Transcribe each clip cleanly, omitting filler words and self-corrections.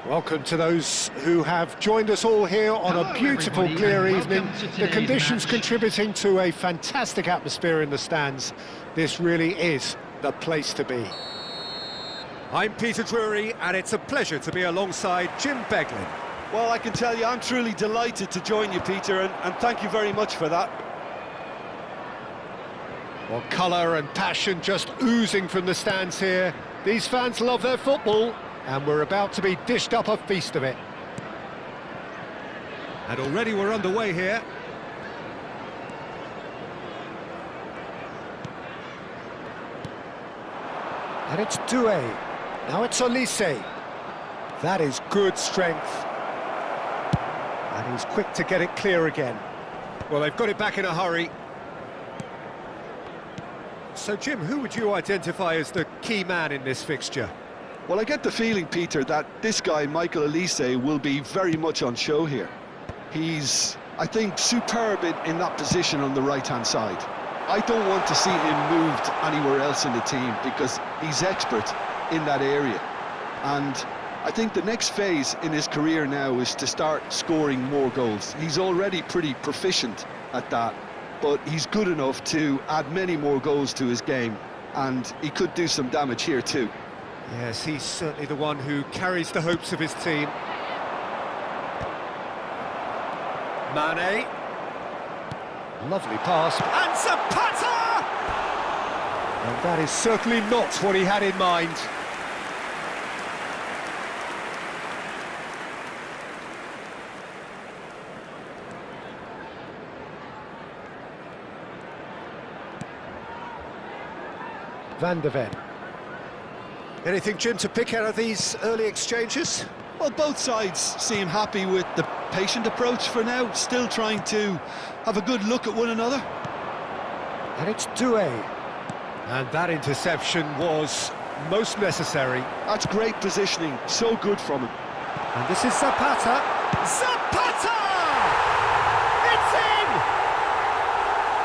Welcome to those who have joined us all here on a beautiful, clear evening. The conditions contributing to a fantastic atmosphere in the stands. This really is the place to be. I'm Peter Drury, and it's a pleasure to be alongside Jim Beglin. Well, I can tell you, I'm truly delighted to join you, Peter, and thank you very much for that. Well, colour and passion just oozing from the stands here. These fans love their football, and we're about to be dished up a feast of it. And already we're underway here. And it's Doué. Now it's Olise. That is good strength. And he's quick to get it clear again. Well, they've got it back in a hurry. So, Jim, who would you identify as the key man in this fixture? Well, I get the feeling, Peter, that this guy, Michael Olise, will be very much on show here. He's, I think, superb in that position on the right-hand side. I don't want to see him moved anywhere else in the team because he's expert in that area. And I think the next phase in his career now is to start scoring more goals. He's already pretty proficient at that, but he's good enough to add many more goals to his game, and he could do some damage here too. Yes, he's certainly the one who carries the hopes of his team. Mane. Lovely pass. And Zapata! And that is certainly not what he had in mind. Van de Ven. Anything, Jim, to pick out of these early exchanges? Well, both sides seem happy with the patient approach for now, still trying to have a good look at one another. And it's Doué. And that interception was most necessary. That's great positioning, so good from him. And this is Zapata. Zapata! It's in!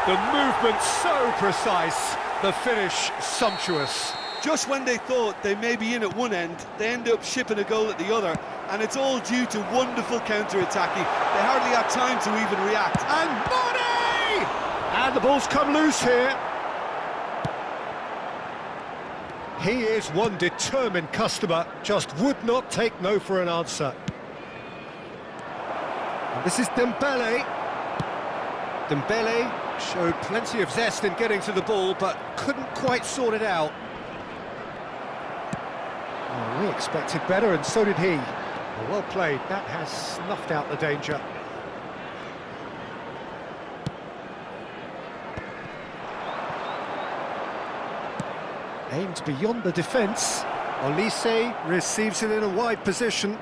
The movement so precise, the finish sumptuous. Just when they thought they may be in at one end, they end up shipping a goal at the other, and it's all due to wonderful counter-attacking. They hardly had time to even react. And Mane! And the ball's come loose here. He is one determined customer, just would not take no for an answer. And this is Dembele. Dembele showed plenty of zest in getting to the ball, but couldn't quite sort it out. Oh, we expected better, and so did he. Well played, that has snuffed out the danger. Aimed beyond the defence. Olise receives it in a wide position.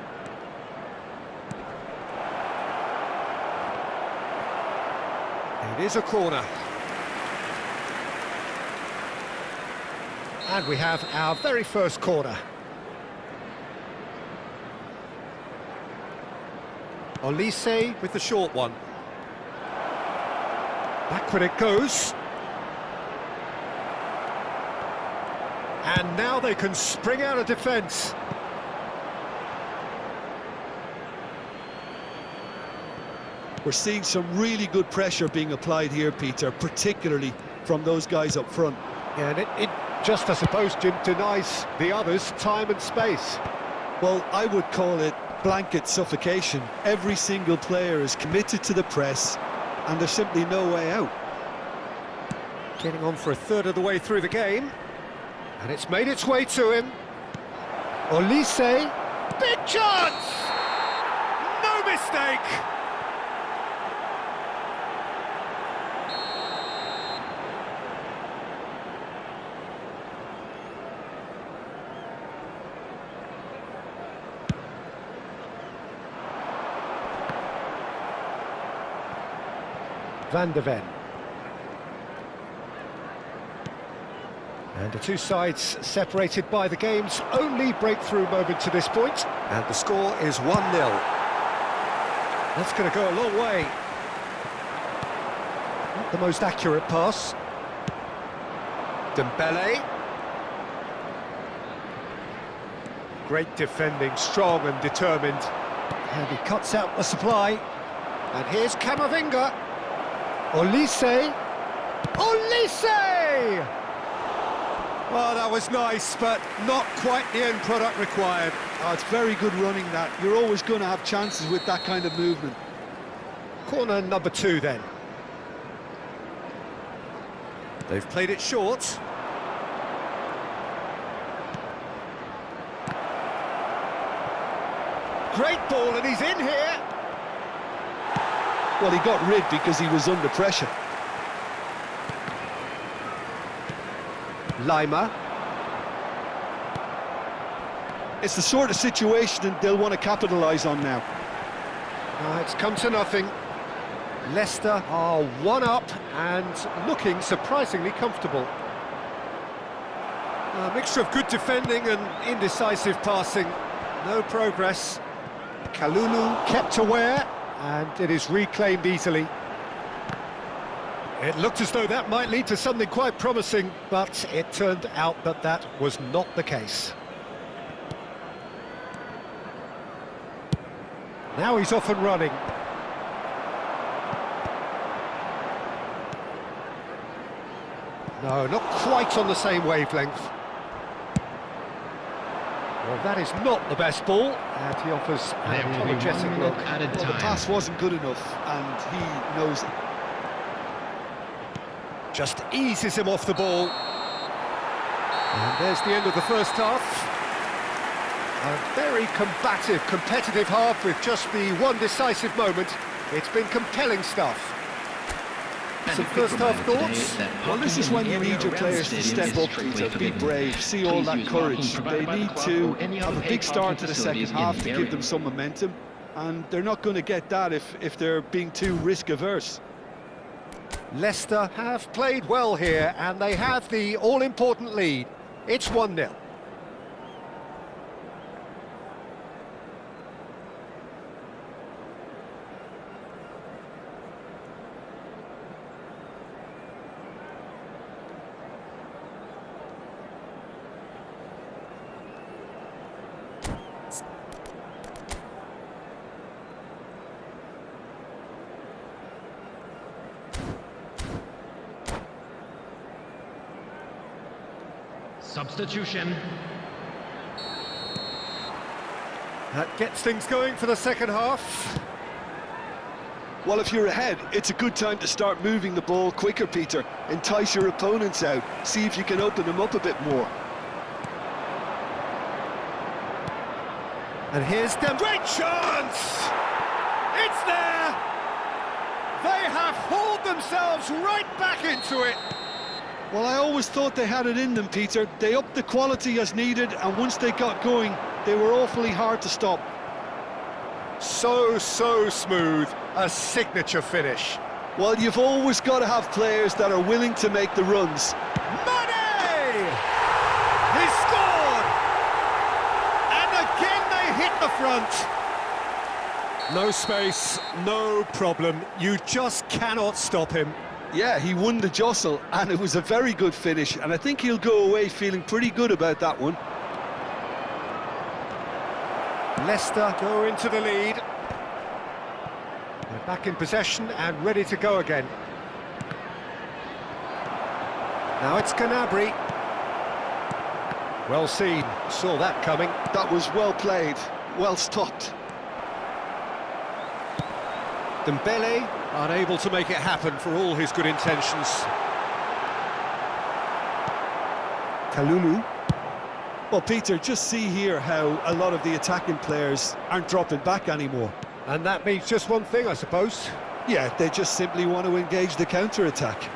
It is a corner. And we have our very first corner. Olise with the short one. Backward it goes. And now they can spring out of defence. We're seeing some really good pressure being applied here, Peter, particularly from those guys up front. Yeah, and it just, I suppose, Jim, denies the others time and space. Well, I would call it blanket suffocation. Every single player is committed to the press, and there's simply no way out. Getting on for a third of the way through the game. And it's made its way to him. Olise. Big chance! No mistake! Van de Ven. And the two sides separated by the game's only breakthrough moment to this point. And the score is 1-0. That's going to go a long way. Not the most accurate pass. Dembele. Great defending, strong and determined. And he cuts out the supply. And here's Camavinga. Olise. Olise! Well, that was nice, but not quite the end product required. Oh, it's very good running that. You're always going to have chances with that kind of movement. Corner number 2 then. They've played it short. Great ball, and he's in here. Well, he got rid because he was under pressure. Lima. It's the sort of situation that they'll want to capitalise on now. It's come to nothing. Leicester are 1 up and looking surprisingly comfortable. A mixture of good defending and indecisive passing. No progress. Kalulu kept aware, and it is reclaimed easily. It looked as though that might lead to something quite promising, but it turned out that that was not the case. Now he's off and running. No, not quite on the same wavelength. Well, that is not the best ball, and he offers an apologetic look. Well, the pass wasn't good enough, and he knows it. Just eases him off the ball. And there's the end of the first half. A very combative, competitive half with just the one decisive moment. It's been compelling stuff. Some first half thoughts? Well, this is when you need your players to step up, Peter, be brave, see all that courage. They need to have a big start to the second half to give them some momentum, and they're not going to get that if they're being too risk-averse. Leicester have played well here, and they have the all-important lead. It's 1-0. Substitution. That gets things going for the second half. Well, if you're ahead, it's a good time to start moving the ball quicker, Peter. Entice your opponents out, see if you can open them up a bit more. And here's the great chance! It's there! They have hauled themselves right back into it. Well, I always thought they had it in them, Peter. They upped the quality as needed, and once they got going, they were awfully hard to stop. So smooth. A signature finish. Well, you've always got to have players that are willing to make the runs. Mane! He scored! And again they hit the front. No space, no problem. You just cannot stop him. Yeah, he won the jostle, and it was a very good finish, and I think he'll go away feeling pretty good about that one. Leicester go into the lead. They're back in possession and ready to go again. Now it's Gnabry. Well seen, saw that coming. That was well played, well stopped. Dembele. Unable to make it happen for all his good intentions. Kalulu. Well, Peter, just see here how a lot of the attacking players aren't dropping back anymore. And that means just one thing, I suppose. Yeah, they just simply want to engage the counter-attack.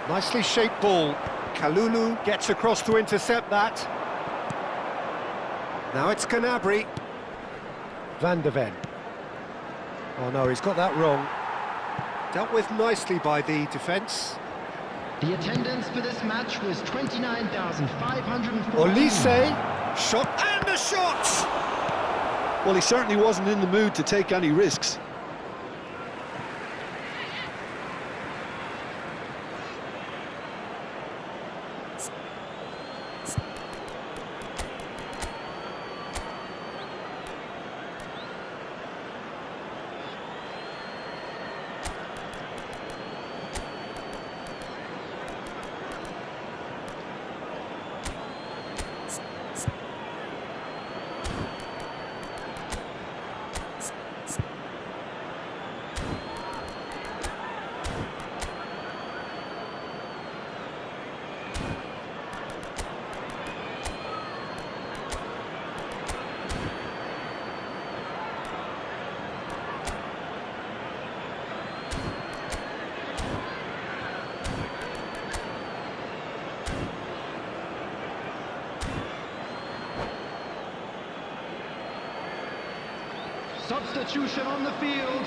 Nicely shaped ball. Kalulu gets across to intercept that. Now it's Gnabry. Van de Ven. Oh no, he's got that wrong. Dealt with nicely by the defence. The attendance for this match was 29,540. Olise. Shot and a shot! Well, he certainly wasn't in the mood to take any risks. Substitution on the field.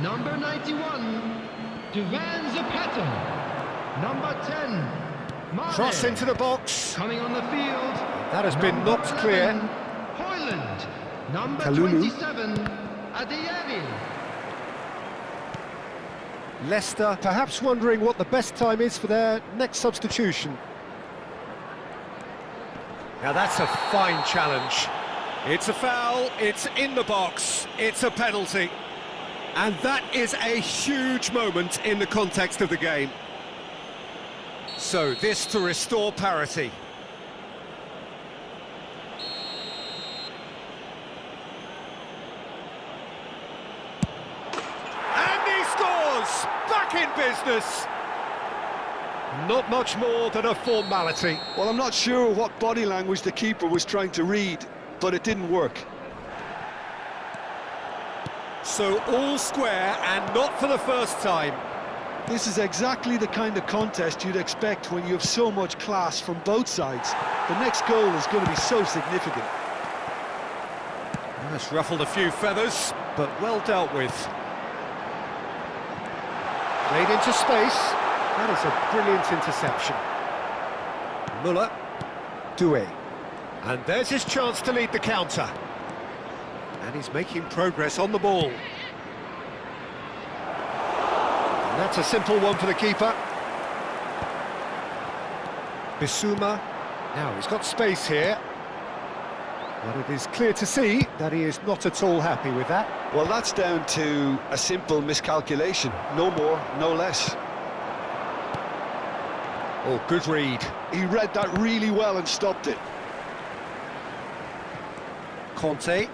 Number 91, Duvan Zapata. Number 10, Mane. Cross into the box. Coming on the field. That has been Number knocked clear. 11, Hoyland. Number Kalulu. 27, Adeyemi. Leicester perhaps wondering what the best time is for their next substitution. Now that's a fine challenge. It's a foul, it's in the box, it's a penalty. And that is a huge moment in the context of the game. So this to restore parity. And he scores! Back in business! Not much more than a formality. Well, I'm not sure what body language the keeper was trying to read, but it didn't work. So all square, and not for the first time. This is exactly the kind of contest you'd expect when you have so much class from both sides. The next goal is going to be so significant. That's ruffled a few feathers, but well dealt with. Played into space. That is a brilliant interception. Muller. Doué. And there's his chance to lead the counter. And he's making progress on the ball. And that's a simple one for the keeper. Bissouma. Now he's got space here. But it is clear to see that he is not at all happy with that. Well, that's down to a simple miscalculation. No more, no less. Oh, good read. He read that really well and stopped it. Conte.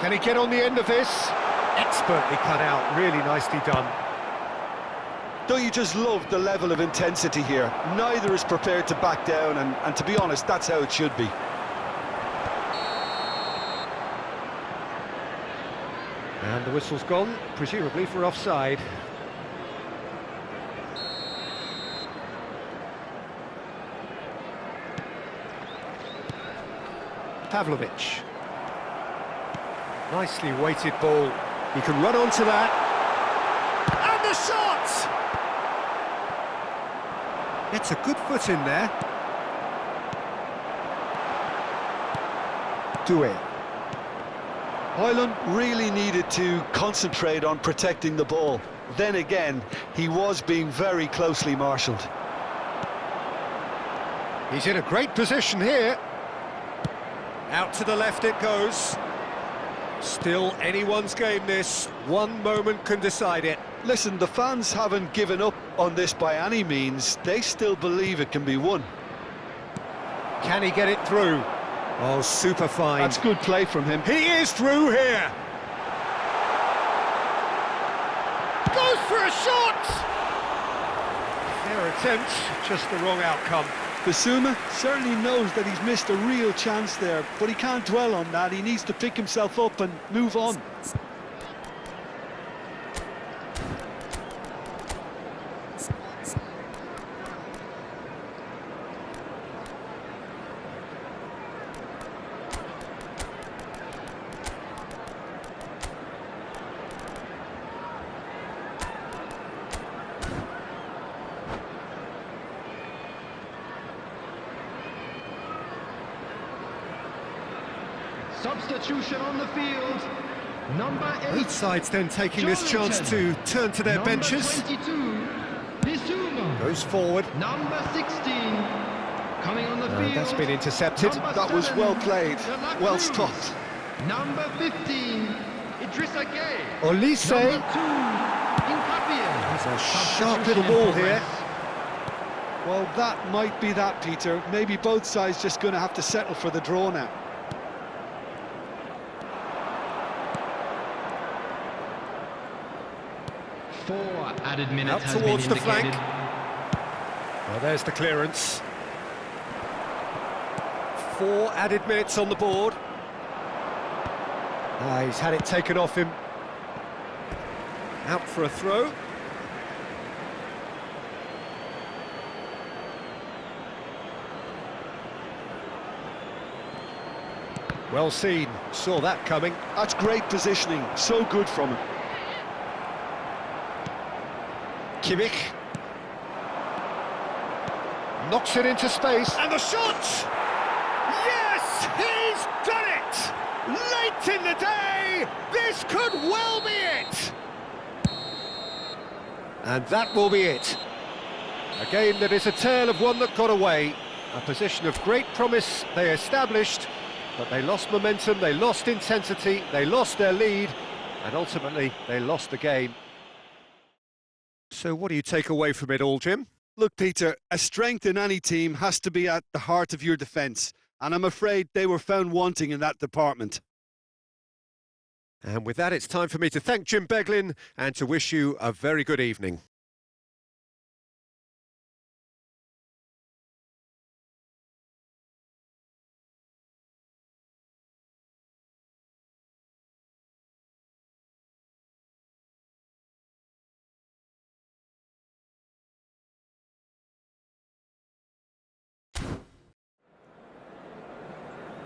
Can he get on the end of this? Expertly cut out, really nicely done. Don't you just love the level of intensity here? Neither is prepared to back down, and to be honest, that's how it should be. And the whistle's gone, presumably for offside. Pavlovic. Nicely weighted ball. He can run onto that. And the shot! Gets a good foot in there. Doué. Hoyland really needed to concentrate on protecting the ball. Then again, he was being very closely marshalled. He's in a great position here. Out to the left it goes. Still anyone's game this. One moment can decide it. Listen, the fans haven't given up on this by any means. They still believe it can be won. Can he get it through? Oh, super fine. That's good play from him. He is through here. Goes for a shot! Fair attempt, just the wrong outcome. Bissouma certainly knows that he's missed a real chance there, but he can't dwell on that. He needs to pick himself up and move on. Substitution on the field. Number 8. Both sides then taking this chance to turn to their benches. Number 22, Bissouma. Goes forward. Number 16, coming on the field. That's been intercepted. Number That was 7, well played, Delacroix. well stopped. Number 15, Idrissa Gueye. Olise. Number 2, Nkapie. There's a sharp little ball here. Well, that might be that, Peter. Maybe both sides just going to have to settle for the draw now. Four added minutes Out has been towards the indicated. flank. Well, there's the clearance. 4 added minutes on the board. He's had it taken off him. Out for a throw. Well seen, saw that coming. That's great positioning, so good from him. Kimmich. Knocks it into space. And the shot! Yes, he's done it! Late in the day, this could well be it! And that will be it. A game that is a tale of one that got away. A position of great promise they established, but they lost momentum, they lost intensity, they lost their lead, and ultimately they lost the game. So what do you take away from it all, Jim? Look, Peter, a strength in any team has to be at the heart of your defence, and I'm afraid they were found wanting in that department. And with that, it's time for me to thank Jim Beglin and to wish you a very good evening.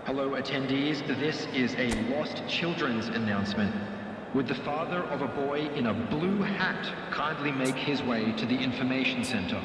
Hello attendees, this is a lost children's announcement. Would the father of a boy in a blue hat kindly make his way to the information center?